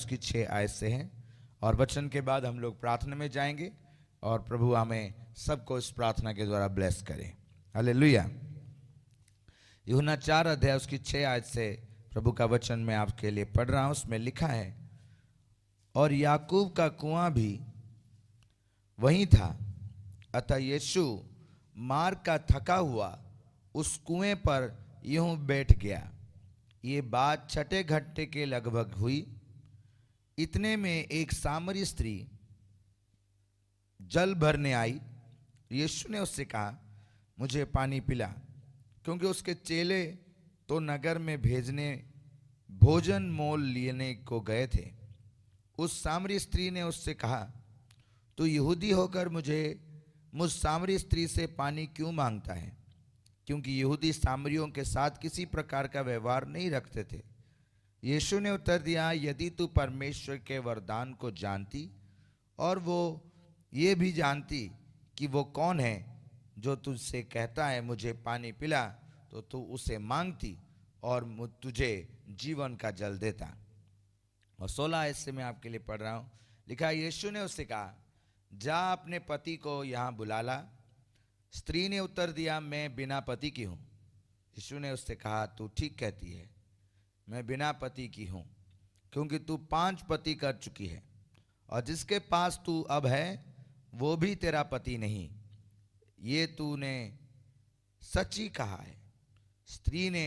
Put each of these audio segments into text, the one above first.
उसकी 6 आयत से है। और वचन के बाद हम लोग प्रार्थना में जाएंगे और प्रभु हमें सबको इस प्रार्थना के द्वारा ब्लेस करें। हालेलुया। यूहन्ना 4 अध्याय उसकी 6 आयत से प्रभु का वचन मैं आपके लिए पढ़ रहा हूं। उसमें लिखा है, और याकूब का कुआं भी वहीं था, अतः यीशु मार्ग का थका हुआ उस कुएं पर यूं बैठ गया। ये बात 6ठे घंटे के लगभग हुई। इतने में एक सामरी स्त्री जल भरने आई। यीशु ने उससे कहा, मुझे पानी पिला, क्योंकि उसके चेले तो नगर में भेजने भोजन मोल लेने को गए थे। उस सामरी स्त्री ने उससे कहा, तू यहूदी होकर मुझ सामरी स्त्री से पानी क्यों मांगता है? क्योंकि यहूदी सामरियों के साथ किसी प्रकार का व्यवहार नहीं रखते थे। यीशु ने उत्तर दिया, यदि तू परमेश्वर के वरदान को जानती और वो ये भी जानती कि वो कौन है जो तुझसे कहता है मुझे पानी पिला, तो तू उसे मांगती और तुझे जीवन का जल देता। और 16 आयत से मैं आपके लिए पढ़ रहा हूँ। लिखा, यीशु ने उससे कहा, जा अपने पति को यहाँ बुला ला। स्त्री ने उत्तर दिया, मैं बिना पति की हूँ। यीशु ने उससे कहा, तू ठीक कहती है, मैं बिना पति की हूँ, क्योंकि तू 5 पति कर चुकी है, और जिसके पास तू अब है वो भी तेरा पति नहीं। ये तूने सच ही कहा है। स्त्री ने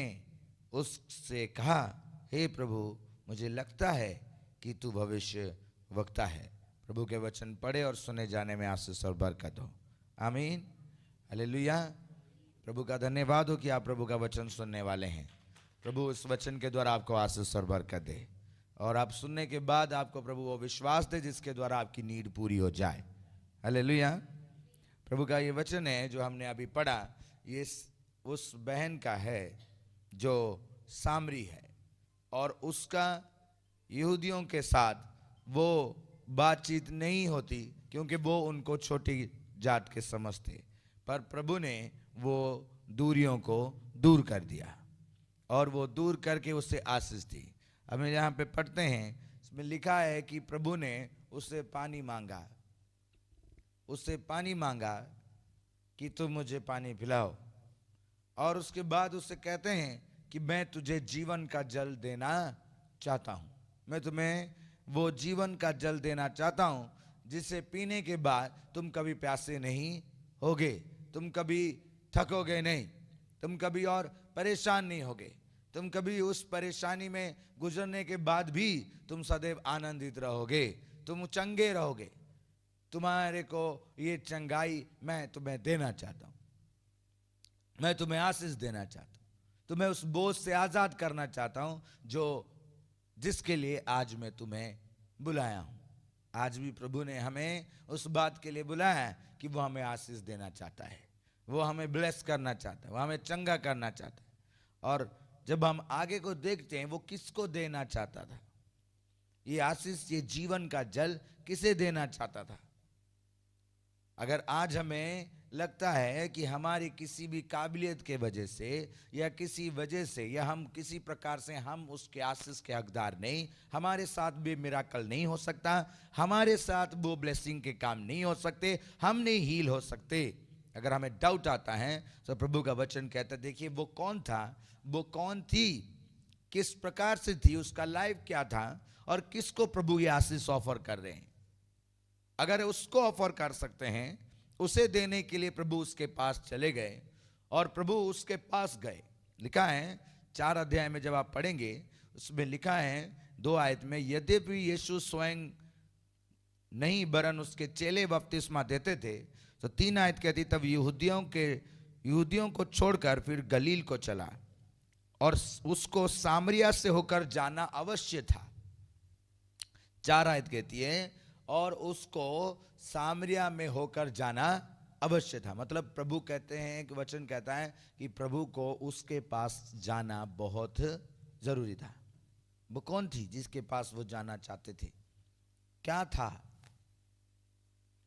उससे कहा, हे प्रभु, मुझे लगता है कि तू भविष्य वक्ता है। प्रभु के वचन पढ़े और सुने जाने में आशीष और बरकत हो। आमीन। हालेलुया। प्रभु का धन्यवाद हो कि आप प्रभु का वचन सुनने वाले हैं। प्रभु इस वचन के द्वारा आपको आशीष और बरकत दे, और आप सुनने के बाद आपको प्रभु वो विश्वास दे जिसके द्वारा आपकी नीड पूरी हो जाए। हालेलुया। प्रभु का ये वचन है जो हमने अभी पढ़ा, ये उस बहन का है जो सामरी है, और उसका यहूदियों के साथ वो बातचीत नहीं होती, क्योंकि वो उनको छोटी जात के समझते। पर प्रभु ने वो दूरियों को दूर कर दिया, और वो दूर करके उससे आशीष दी। अब यहाँ पे पढ़ते हैं, इसमें लिखा है कि प्रभु ने उससे पानी मांगा, उससे पानी मांगा कि तुम मुझे पानी पिलाओ। और उसके बाद उससे कहते हैं कि मैं तुझे जीवन का जल देना चाहता हूँ। मैं तुम्हें वो जीवन का जल देना चाहता हूँ जिसे पीने के बाद तुम कभी प्यासे नहीं होगे, तुम कभी थकोगे नहीं, तुम कभी और परेशान नहीं होगे, तुम कभी उस परेशानी में गुजरने के बाद भी तुम सदैव आनंदित रहोगे, तुम चंगे रहोगे। तुम्हारे को ये चंगाई मैं तुम्हें देना चाहता हूँ, मैं तुम्हें आशीष देना चाहता हूँ, तुम्हें उस बोझ से आज़ाद करना चाहता हूँ जिसके लिए आज मैं तुम्हें बुलाया हूँ। आज भी प्रभु ने हमें उस बात के लिए बुलाया है कि वो हमें आशीष देना चाहता है, वो हमें ब्लेस करना चाहता है, वो हमें चंगा करना चाहता है। और जब हम आगे को देखते हैं, वो किसको देना चाहता था ये आशीष, ये जीवन का जल किसे देना चाहता था? अगर आज हमें लगता है कि हमारी किसी भी काबिलियत के वजह से या किसी वजह से या हम किसी प्रकार से हम उसके आशीष के हकदार नहीं, हमारे साथ भी मिराकल नहीं हो सकता, हमारे साथ वो ब्लेसिंग के काम नहीं हो सकते, हम नहीं हील हो सकते, अगर हमें डाउट आता है तो प्रभु का वचन कहता है, देखिए वो कौन था, वो कौन थी, किस प्रकार से थी, उसका लाइफ क्या था, और किसको प्रभु ये आशीष ऑफर कर रहे हैं। अगर उसको ऑफर कर सकते हैं, उसे देने के लिए प्रभु उसके पास चले गए और प्रभु उसके पास गए। लिखा है 4 अध्याय में जब आप पढ़ेंगे, उसमें लिखा है 2 आयत में, यद्यपि यीशु स्वयं नहीं वरन उसके चेले बपतिस्मा देते थे, तो 3 आयत कहती, तब यहूदियों को छोड़कर फिर गलील को चला, और उसको सामरिया से होकर जाना अवश्य था। 4 आयत कहती है, और उसको सामरिया में होकर जाना अवश्य था। मतलब प्रभु कहते हैं कि वचन कहता है कि प्रभु को उसके पास जाना बहुत जरूरी था। वो कौन थी जिसके पास वो जाना चाहते थे? क्या था?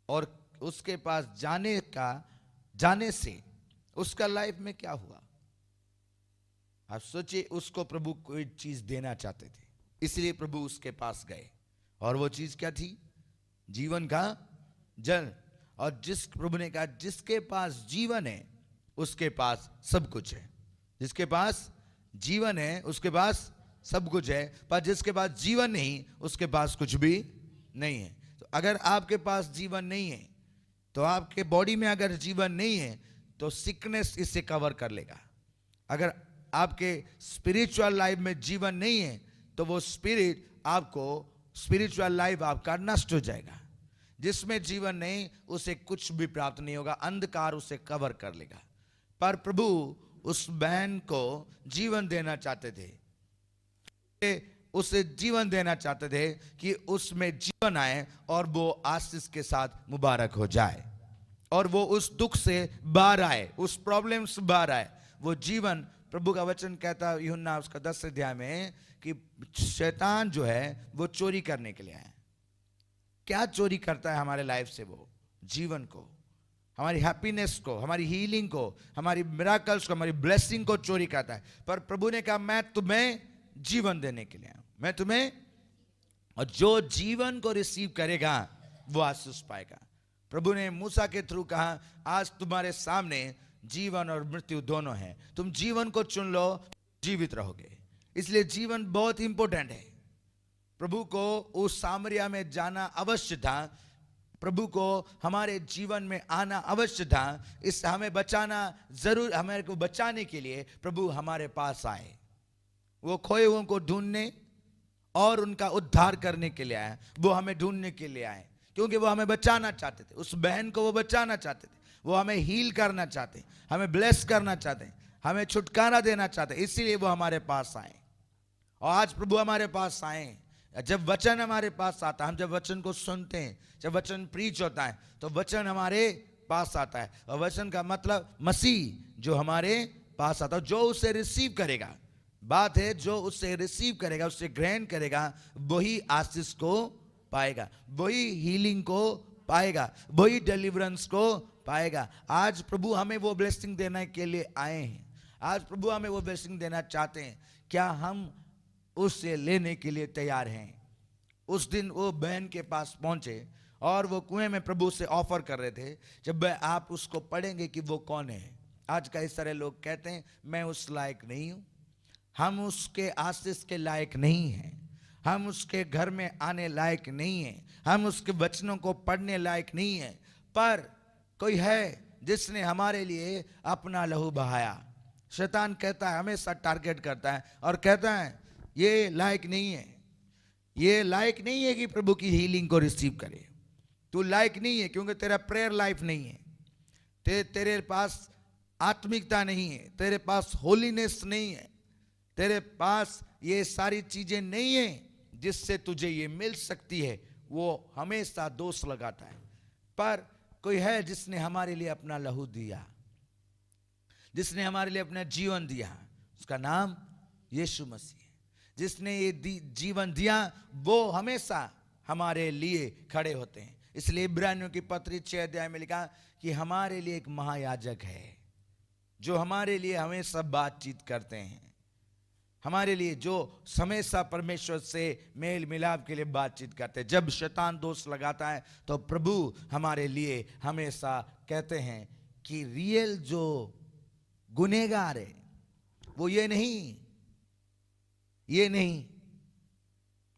और उसके पास जाने से उसका लाइफ में क्या हुआ? आप सोचिए, उसको प्रभु कोई चीज देना चाहते थे, इसलिए प्रभु उसके पास गए। और वो चीज क्या थी? जीवन का जल। और जिस प्रभु ने कहा जिसके पास जीवन है उसके पास सब कुछ है। जिसके पास जीवन है उसके पास सब कुछ है, पर जिसके पास जीवन नहीं उसके पास कुछ भी नहीं है। तो अगर आपके पास जीवन नहीं है, तो आपके बॉडी में अगर जीवन नहीं है तो सिकनेस इसे कवर कर लेगा। अगर आपके स्पिरिचुअल लाइफ में जीवन नहीं है तो वो स्पिरिट आपको, स्पिरिचुअल लाइफ आपका नष्ट हो जाएगा। जिसमें जीवन नहीं उसे कुछ भी प्राप्त नहीं होगा, अंधकार उसे कवर कर लेगा। पर प्रभु उस बहन को जीवन देना चाहते थे, उसे जीवन देना चाहते थे कि उसमें जीवन आए और वो आशीष के साथ मुबारक हो जाए और वो उस दुख से बाहर आए, उस प्रॉब्लम से बाहर आए। वो जीवन, प्रभु का वचन कहता है यूहन्ना उसका 10 अध्याय में कि शैतान जो है वो चोरी करने के लिए आया। क्या चोरी करता है हमारे लाइफ से? वो जीवन को, हमारी हैप्पीनेस को, हमारी हीलिंग को, हमारी मिराकल्स को, हमारी ब्लेसिंग को चोरी करता है। पर प्रभु ने कहा मैं तुम्हें जीवन देने के लिए आया, मैं तुम्हें, और जो जीवन को रिसीव करेगा वो आशीष पाएगा। प्रभु ने मूसा के थ्रू कहा आज तुम्हारे सामने जीवन और मृत्यु दोनों है, तुम जीवन को चुन लो, जीवित रहोगे। इसलिए जीवन बहुत इंपॉर्टेंट है। प्रभु को उस सामरिया में जाना अवश्य था, प्रभु को हमारे जीवन में आना अवश्य था। इस हमें बचाना जरूर, हमें को बचाने के लिए प्रभु हमारे पास आए। वो खोए हुओं को ढूंढने और उनका उद्धार करने के लिए आए। वो हमें ढूंढने के लिए आए क्योंकि वो हमें बचाना चाहते थे। उस बहन को वो बचाना चाहते थे, वो हमें हील करना चाहते, हमें ब्लेस करना चाहते, हमें छुटकारा देना चाहते, इसीलिए वो हमारे पास आए। और आज प्रभु हमारे पास आए। जब वचन हमारे पास आता है, हम जब वचन को सुनते हैं, जब वचन प्रीच होता है तो वचन हमारे पास आता है। और वचन का मतलब मसीह जो हमारे पास आता है, जो उसे रिसीव करेगा। बात है जो उसे रिसीव करेगा, उससे ग्रहण करेगा, वही आशीष को पाएगा, वही हीलिंग को पाएगा, वही डिलीवरेंस को पाएगा। आज प्रभु हमें वो ब्लेसिंग देने के लिए आए हैं। आज प्रभु हमें वो ब्लेसिंग देना चाहते हैं। क्या हम उससे लेने के लिए तैयार हैं? उस दिन वो बहन के पास पहुंचे और वो कुएं में प्रभु से ऑफर कर रहे थे। जब आप उसको पढ़ेंगे कि वो कौन है, आज कई सारे लोग कहते हैं मैं उस लायक नहीं हूं, हम उसके आशीष के लायक नहीं हैं, हम उसके घर में आने लायक नहीं हैं, हम उसके वचनों को पढ़ने लायक नहीं हैं। पर कोई है जिसने हमारे लिए अपना लहू बहाया। शैतान कहता है, हमेशा टारगेट करता है और कहता है ये लायक नहीं है, ये लायक नहीं है कि प्रभु की हीलिंग को रिसीव करे। तू लायक नहीं है क्योंकि तेरा प्रेयर लाइफ नहीं है, तेरे पास आत्मिकता नहीं है, तेरे पास होलीनेस नहीं है, तेरे पास ये सारी चीजें नहीं है जिससे तुझे ये मिल सकती है। वो हमेशा दोष लगाता है। पर कोई है जिसने हमारे लिए अपना लहू दिया, जिसने हमारे लिए अपना जीवन दिया, उसका नाम यीशु मसीह। जिसने ये जीवन दिया वो हमेशा हमारे लिए खड़े होते हैं। इसलिए इब्रानियों की पत्री 6 अध्याय में लिखा कि हमारे लिए एक महायाजक है जो हमारे लिए हमेशा बातचीत करते हैं, हमारे लिए जो हमेशा परमेश्वर से मेल मिलाप के लिए बातचीत करते हैं। जब शैतान दोष लगाता है तो प्रभु हमारे लिए हमेशा कहते हैं कि रियल जो गुनहगार है वो ये नहीं,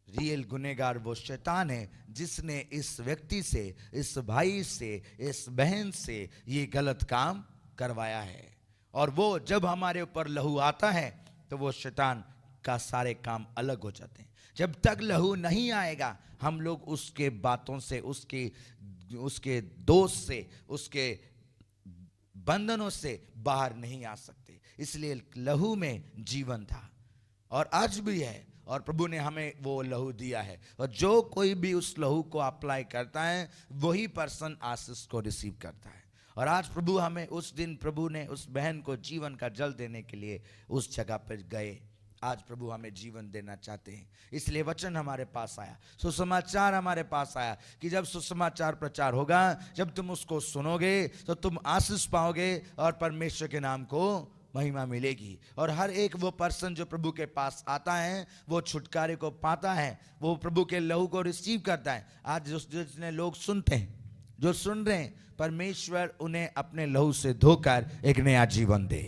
रियल गुनहगार वो शैतान है जिसने इस व्यक्ति से, इस भाई से, इस बहन से ये गलत काम करवाया है। और वो जब हमारे ऊपर लहू आता है तो वो शैतान का सारे काम अलग हो जाते हैं। जब तक लहू नहीं आएगा हम लोग उसके बातों से, उसके दोष से, उसके बंधनों से बाहर नहीं आ सकते। इसलिए लहू में जीवन था और आज भी है, और प्रभु ने हमें वो लहू दिया है। और जो कोई भी उस लहू को अप्लाई करता है वही पर्सन आशीष को रिसीव करता है। और आज प्रभु हमें, उस दिन प्रभु ने उस बहन को जीवन का जल देने के लिए उस जगह पर गए। आज प्रभु हमें जीवन देना चाहते हैं, इसलिए वचन हमारे पास आया, सुसमाचार हमारे पास आया कि जब सुसमाचार प्रचार होगा, जब तुम उसको सुनोगे तो तुम आशीष पाओगे और परमेश्वर के नाम को महिमा मिलेगी। और हर एक वो पर्सन जो प्रभु के पास आता है वो छुटकारे को पाता है, वो प्रभु के लहू को रिसीव करता है। आज जितने लोग सुनते हैं, जो सुन रहे हैं, परमेश्वर उन्हें अपने लहू से धोकर एक नया जीवन दे।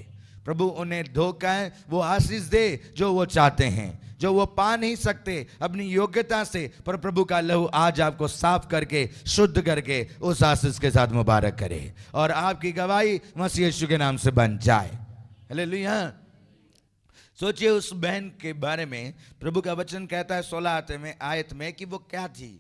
प्रभु उन्हें धोकर वो आशीष दे जो वो चाहते हैं, जो वो पा नहीं सकते अपनी योग्यता से, पर प्रभु का लहू आज आपको साफ करके, शुद्ध करके उस आशीष के साथ मुबारक करे और आपकी गवाही मसीह यीशु के नाम से बन जाए। हालेलुया। सोचिए उस बहन के बारे में प्रभु का वचन कहता है 16 आयत में कि वो क्या थी,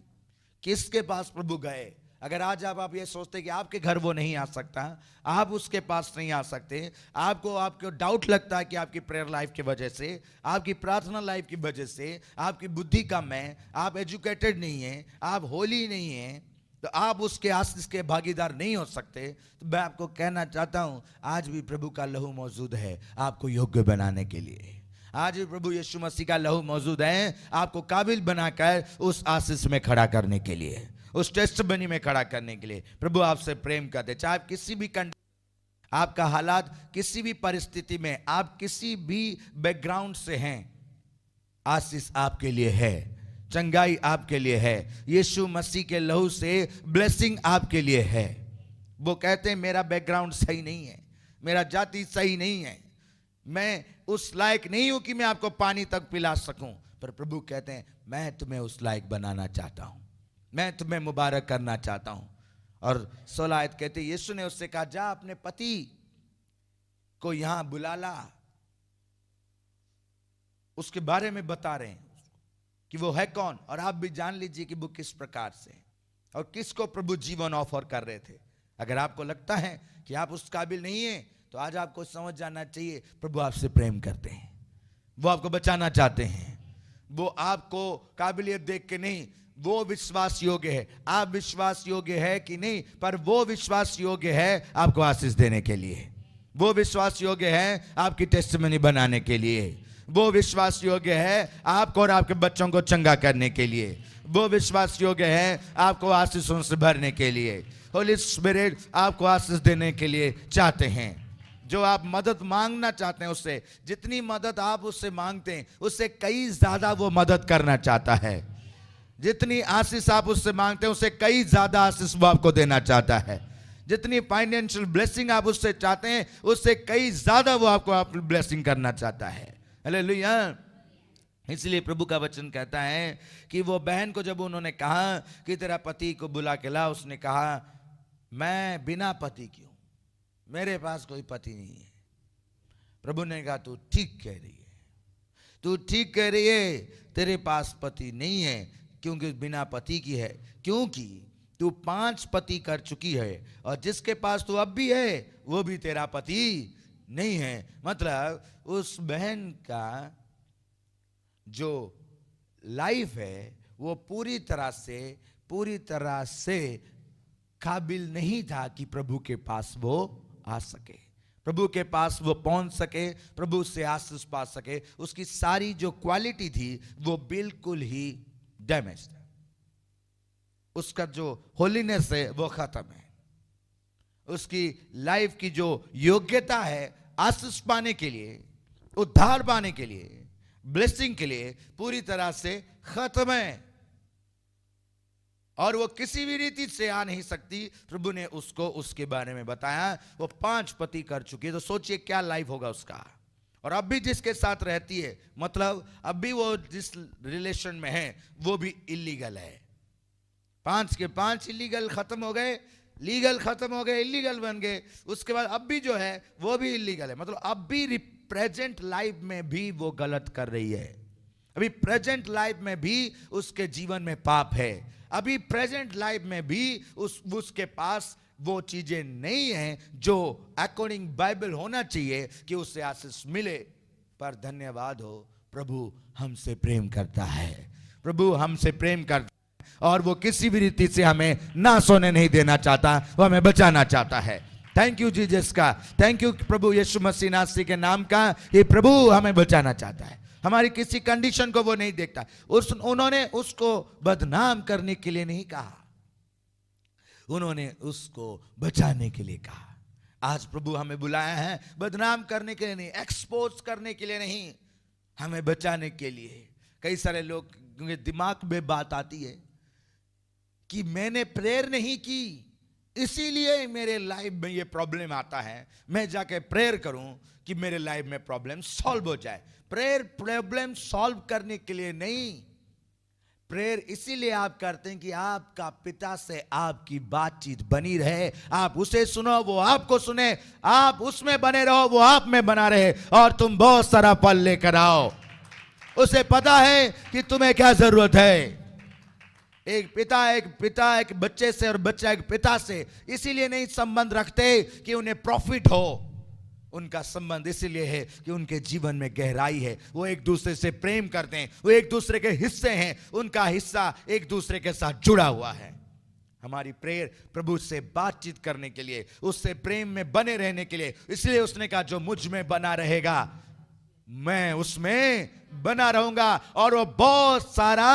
किसके पास प्रभु गए। अगर आज आप ये सोचते कि आपके घर वो नहीं आ सकता, आप उसके पास नहीं आ सकते, आपको डाउट लगता है कि आपकी प्रेयर लाइफ की वजह से, आपकी प्रार्थना लाइफ की वजह से, आपकी बुद्धि कम है, आप एजुकेटेड नहीं हैं, आप होली नहीं हैं, तो आप उसके आशीष के भागीदार नहीं हो सकते। तो मैं आपको कहना चाहता हूं, आज भी प्रभु का लहू मौजूद है आपको योग्य बनाने के लिए। आज भी प्रभु यीशु मसीह का लहू मौजूद है आपको काबिल बनाकर उस आशीष में खड़ा करने के लिए, उस टेस्टमनी में खड़ा करने के लिए। प्रभु आपसे प्रेम करते, चाहे आप किसी भी आपका हालात किसी भी परिस्थिति में, आप किसी भी बैकग्राउंड से हैं, आशीष आपके लिए है, चंगाई आपके लिए है। यीशु मसीह के लहू से ब्लेसिंग आपके लिए है। वो कहते हैं मेरा बैकग्राउंड सही नहीं है, मेरा जाति सही नहीं है, मैं उस लायक नहीं हूं कि मैं आपको पानी तक पिला सकूं, पर प्रभु कहते हैं मैं तुम्हें उस लायक बनाना चाहता हूं, मैं तुम्हें मुबारक करना चाहता हूं। और 16 आयत कहते यीशु ने उससे कहा जा अपने पति को यहां बुला ला। उसके बारे में बता रहे हैं कि वो है कौन, और आप भी जान लीजिए कि वो किस प्रकार से और किसको प्रभु जीवन ऑफर कर रहे थे। अगर आपको लगता है कि आप उस काबिल नहीं हैं, तो आज आपको समझ जाना चाहिए प्रभु आपसे प्रेम करते हैं, वो आपको बचाना चाहते हैं। वो आपको काबिलियत देख के नहीं, वो विश्वास योग्य है। आप विश्वास योग्य है कि नहीं, पर वो विश्वास योग्य है आपको आशीष देने के लिए, वो विश्वास योग्य है आपकी टेस्टिमनी बनाने के लिए, वो विश्वास योग्य है आपको और आपके बच्चों को चंगा करने के लिए, वो विश्वास योग्य है आपको आशीषों से भरने के लिए। होली स्पिरिट आपको आशीष देने के लिए चाहते हैं। जो आप मदद मांगना चाहते हैं, उससे जितनी मदद आप उससे मांगते हैं उससे कई ज्यादा वो मदद करना चाहता है। जितनी आशीष आप उससे मांगते हैं उससे कई ज्यादा आशीष वो आपको देना चाहता है। जितनी फाइनेंशियल ब्लेसिंग आप उससे चाहते हैं उससे कई ज्यादा वो आपको ब्लेसिंग करना चाहता है। हालेलुया। इसलिए प्रभु का वचन कहता है कि वो बहन को जब उन्होंने कहा कि तेरा पति को बुला के ला, उसने कहा मैं बिना पति की हूं, मेरे पास कोई पति नहीं है। प्रभु ने कहा तू ठीक कह रही है, तू ठीक कह रही है, तेरे पास पति नहीं है क्योंकि बिना पति की है, क्योंकि तू 5 पति कर चुकी है और जिसके पास तू अब भी है वो भी तेरा पति नहीं है। मतलब उस बहन का जो लाइफ है वो पूरी तरह से काबिल नहीं था कि प्रभु के पास वो आ सके, प्रभु के पास वो पहुंच सके, प्रभु से आशीष पा सके। उसकी सारी जो क्वालिटी थी वो बिल्कुल ही डैमेज था। उसका जो होलीनेस है वो खत्म है। उसकी लाइफ की जो योग्यता है आशीष पाने के लिए, उद्धार पाने के लिए, ब्लेसिंग के लिए पूरी तरह से खत्म है और वो किसी भी रीति से आ नहीं सकती। प्रभु ने उसको उसके बारे में बताया, वो 5 पति कर चुकी है। तो सोचिए क्या लाइफ होगा उसका। और अब भी जिसके साथ रहती है, मतलब अब भी वो जिस रिलेशन में है वो भी इलीगल है। 5 के 5 इलीगल खत्म हो गए, लीगल खत्म हो गए, इलीगल बन गए। उसके बाद अब भी जो है वो भी इलीगल है। मतलब अब भी प्रेजेंट लाइफ में भी वो गलत कर रही है। अभी प्रेजेंट लाइफ में भी उसके जीवन में पाप है। अभी प्रेजेंट लाइफ में भी उसके पास वो चीजें नहीं हैं जो अकॉर्डिंग बाइबल होना चाहिए कि उससे आशीष मिले। पर धन्यवाद हो, प्रभु हमसे प्रेम करता है, प्रभु हमसे प्रेम करता है और वो किसी भी रीति से हमें ना सोने नहीं देना चाहता, वो हमें बचाना चाहता है। थैंक यू जीसस का, थैंक यू प्रभु यीशु मसीह नासरी के नाम का। ये प्रभु हमें बचाना चाहता है, हमारी किसी कंडीशन को वो नहीं देखता। उन्होंने उसको बदनाम करने के लिए नहीं कहा, उन्होंने उसको बचाने के लिए कहा। आज प्रभु हमें बुलाया है बदनाम करने के लिए नहीं, एक्सपोज करने के लिए नहीं, हमें बचाने के लिए। कई सारे लोग के दिमाग में बात आती है कि मैंने प्रेयर नहीं की इसीलिए मेरे लाइफ में ये प्रॉब्लम आता है, मैं जाके प्रेयर करूं कि मेरे लाइफ में प्रॉब्लम सॉल्व हो जाए। प्रेयर प्रॉब्लम सॉल्व करने के लिए नहीं, प्रेयर इसीलिए आप करते हैं कि आपका पिता से आपकी बातचीत बनी रहे, आप उसे सुनो वो आपको सुने, आप उसमें बने रहो वो आप में बना रहे, और तुम बहुत सारा फल लेकर आओ। उसे पता है कि तुम्हें क्या जरूरत है। एक पिता एक बच्चे से और बच्चा एक पिता से इसीलिए नहीं संबंध रखते कि उन्हें प्रॉफिट हो, उनका संबंध इसीलिए है कि उनके जीवन में गहराई है, वो एक दूसरे से प्रेम करते हैं, वो एक दूसरे के हिस्से हैं, उनका हिस्सा एक दूसरे के साथ जुड़ा हुआ है। हमारी प्रेयर प्रभु से बातचीत करने के लिए, उससे प्रेम में बने रहने के लिए, इसलिए उसने कहा जो मुझ में बना रहेगा मैं उसमें बना रहूंगा और वो बहुत सारा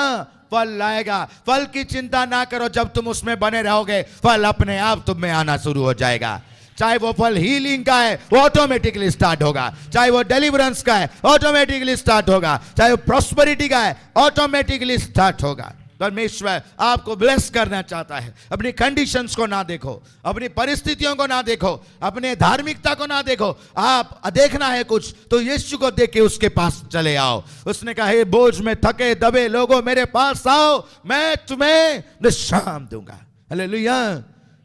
फल लाएगा। फल की चिंता ना करो, जब तुम उसमें बने रहोगे फल अपने आप तुम में आना शुरू हो जाएगा। चाहे वो फल हीलिंग का है वो ऑटोमेटिकली स्टार्ट होगा, चाहे वो डिलीवरेंस का है ऑटोमेटिकली स्टार्ट होगा, चाहे वो प्रॉस्पेरिटी का है ऑटोमेटिकली स्टार्ट होगा। परमेश्वर आपको ब्लेस करना चाहता है। अपनी कंडीशंस को ना देखो, अपनी परिस्थितियों को ना देखो, अपने धार्मिकता को ना देखो। आप देखना है कुछ तो यीशु को देख के उसके पास चले आओ। उसने कहा हे बोझ में थके दबे लोगों मेरे पास आओ, मैं तुम्हें विश्राम दूंगा। हालेलुया।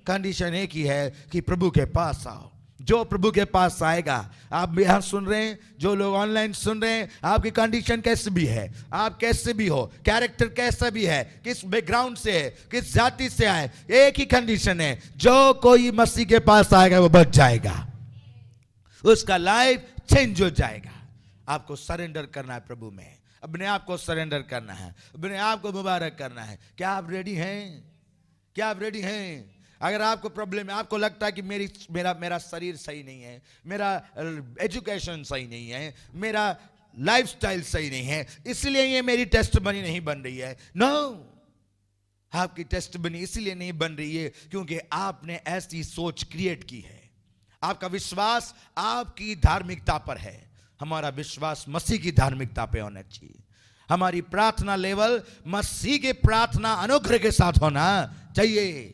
कंडीशन एक ही है कि प्रभु के पास आओ। जो प्रभु के पास आएगा, आप यहां सुन रहे हैं, जो लोग ऑनलाइन सुन रहे हैं, आपकी कंडीशन कैसे भी है, आप कैसे भी हो, कैरेक्टर कैसा भी है, किस बैकग्राउंड से है, किस जाति से आए, एक ही कंडीशन है, जो कोई मसीह के पास आएगा वो बच जाएगा, उसका लाइफ चेंज हो जाएगा। आपको सरेंडर करना है प्रभु में, अपने आप को सरेंडर करना है, अपने आप को मुबारक करना है। क्या आप रेडी हैं? क्या आप रेडी हैं? अगर आपको प्रॉब्लम है, आपको लगता है कि मेरा शरीर सही नहीं है, मेरा एजुकेशन सही नहीं है, मेरा लाइफस्टाइल सही नहीं है, इसलिए ये मेरी टेस्टमनी नहीं बन रही है। नो, आपकी टेस्टमनी इसलिए नहीं बन रही है क्योंकि आपने ऐसी सोच क्रिएट की है। आपका विश्वास आपकी धार्मिकता पर है। हमारा विश्वास मसीह की धार्मिकता पे होना चाहिए। हमारी प्रार्थना लेवल मसीह के प्रार्थना अनुग्रह के साथ होना चाहिए।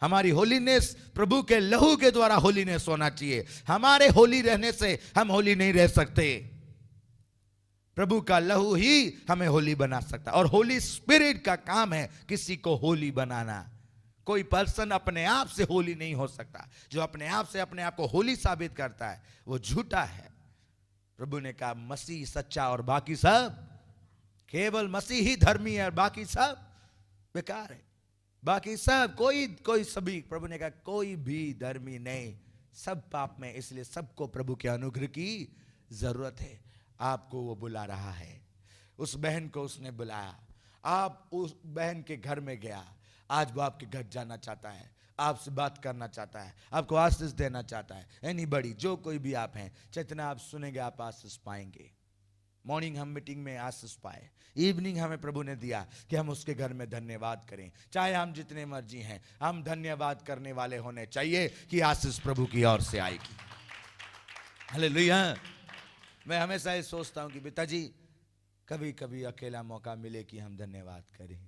हमारी होलीनेस प्रभु के लहू के द्वारा होलीनेस होना चाहिए। हमारे होली रहने से हम होली नहीं रह सकते, प्रभु का लहू ही हमें होली बना सकता है। और होली स्पिरिट का काम है किसी को होली बनाना। कोई पर्सन अपने आप से होली नहीं हो सकता। जो अपने आप से अपने आप को होली साबित करता है वो झूठा है। प्रभु ने कहा मसीह सच्चा और बाकी सब, केवल मसीह ही धर्मी है और बाकी सब बेकार है। बाकी सब कोई सभी, प्रभु ने कहा कोई भी धर्मी नहीं, सब पाप में, इसलिए सबको प्रभु के अनुग्रह की जरूरत है। आपको वो बुला रहा है। उस बहन को उसने बुलाया, आप उस बहन के घर में गया। आज वो आपके घर जाना चाहता है, आपसे बात करना चाहता है, आपको आशीष देना चाहता है। एनीबॉडी, जो कोई भी आप हैं, जितना आप सुनेंगे आप आशीष पाएंगे। मॉर्निंग हम मीटिंग में आशीष पाए, इवनिंग हमें प्रभु ने दिया कि हम उसके घर में धन्यवाद करें। चाहे हम जितने मर्जी हैं, हम धन्यवाद करने वाले होने चाहिए कि आशीष प्रभु की ओर से आएगी। हालेलुया। मैं हमेशा ये सोचता हूं कि पिताजी कभी कभी अकेला मौका मिले कि हम धन्यवाद करें।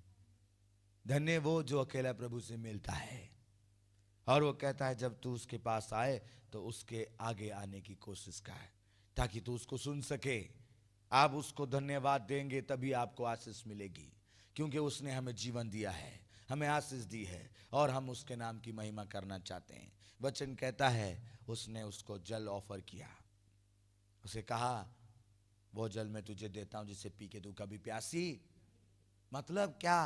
धन्य वो जो अकेला प्रभु से मिलता है और वो कहता है जब तू उसके पास आए तो उसके आगे आने की कोशिश कर ताकि तू उसको सुन सके। आप उसको धन्यवाद देंगे तभी आपको आशीष मिलेगी, क्योंकि उसने हमें जीवन दिया है, हमें आशीष दी है और हम उसके नाम की महिमा करना चाहते हैं। वचन कहता है उसने उसको जल ऑफर किया, उसे कहा वो जल मैं तुझे देता हूं जिसे पी के तू कभी प्यासी, मतलब क्या,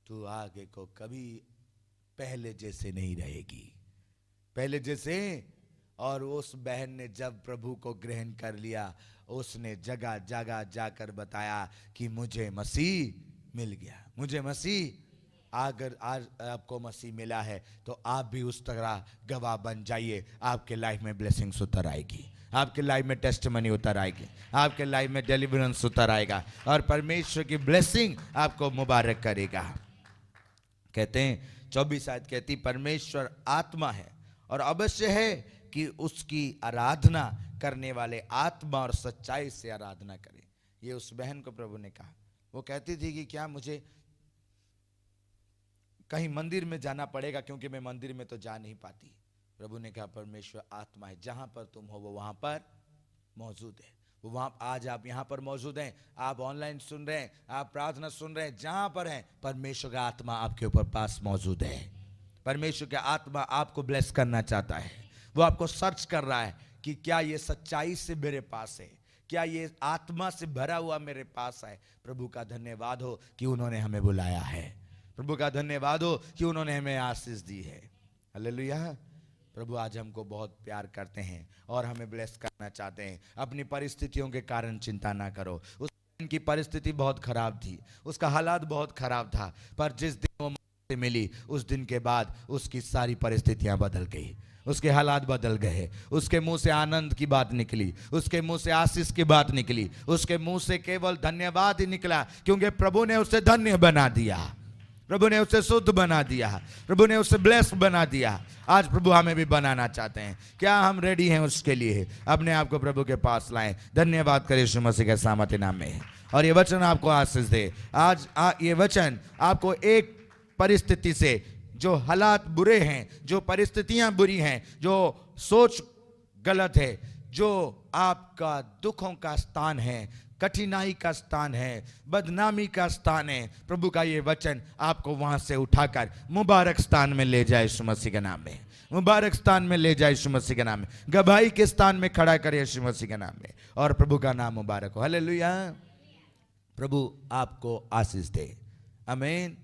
तू आगे को कभी पहले जैसे नहीं रहेगी, पहले जैसे। और उस बहन ने जब प्रभु को ग्रहण कर लिया, उसने जगह जगह जाकर बताया कि मुझे मसीह मिल गया, मुझे मसीह। अगर आज आपको मसीह मिला है तो आप भी उस तरह गवाह बन जाइए। आपके लाइफ में ब्लेसिंग्स उतर आएगी, आपके लाइफ में टेस्टिमनी उतर आएगी, आपके लाइफ में डिलीवरेंस उतर आएगा और परमेश्वर की ब्लेसिंग आपको मुबारक करेगा। कहते हैं 24 आयत कहती परमेश्वर आत्मा है और अवश्य है कि उसकी आराधना करने वाले आत्मा और सच्चाई से आराधना करें। ये उस बहन को प्रभु ने कहा। वो कहती थी कि क्या मुझे कहीं मंदिर में जाना पड़ेगा, क्योंकि मैं मंदिर में तो जा नहीं पाती। प्रभु ने कहा परमेश्वर आत्मा है, जहां पर तुम हो वो वहां पर मौजूद है। वो वहां, आज आप यहां पर मौजूद हैं, आप ऑनलाइन सुन रहे हैं, आप प्रार्थना सुन रहे हैं, जहां पर हैं परमेश्वर का आत्मा आपके ऊपर पास मौजूद है। परमेश्वर का आत्मा आपको ब्लेस करना चाहता है। वो आपको सर्च कर रहा है कि क्या ये सच्चाई से मेरे पास है, क्या ये आत्मा से भरा हुआ मेरे पास है। प्रभु का धन्यवाद हो कि उन्होंने हमें बुलाया है। प्रभु का धन्यवाद हो कि उन्होंने हमें आशीष दी है। हालेलुया। प्रभु आज हमको बहुत प्यार करते हैं और हमें ब्लेस करना चाहते हैं। अपनी परिस्थितियों के कारण चिंता ना करो। उनकी परिस्थिति बहुत खराब थी, उसका हालात बहुत खराब था, पर जिस दिन वो मुझसे मिली उस दिन के बाद उसकी सारी परिस्थितियां बदल गई, उसके हालात बदल गए। उसके मुंह से आनंद की बात निकली, उसके मुंह से आशीष की बात निकली, उसके मुंह से केवल धन्यवाद ही निकला, क्योंकि प्रभु ने उसे धन्य बना दिया, प्रभु ने उसे शुद्ध बना दिया, प्रभु ने उसे ब्लेस बना दिया। आज प्रभु हमें भी बनाना चाहते हैं। क्या हम रेडी हैं उसके लिए? अपने आप को प्रभु के पास लाएं। धन्यवाद करें यीशु मसीह के सामर्थ्य नाम में। और ये वचन आपको आशीष दे। आज ये वचन आपको एक परिस्थिति से, जो हालात बुरे हैं, जो परिस्थितियां बुरी हैं, जो सोच गलत है, जो आपका दुखों का स्थान है, कठिनाई का स्थान है, बदनामी का स्थान है, प्रभु का ये वचन आपको वहां से उठाकर मुबारक स्थान में ले जाए यीशु मसीह के नाम में। मुबारक स्थान में ले जाए यीशु मसीह के नाम में। गवाही के स्थान में खड़ा करे यीशु मसीह के नाम में। और प्रभु का नाम मुबारक हो। हालेलुया। प्रभु आपको आशीष दे। आमीन।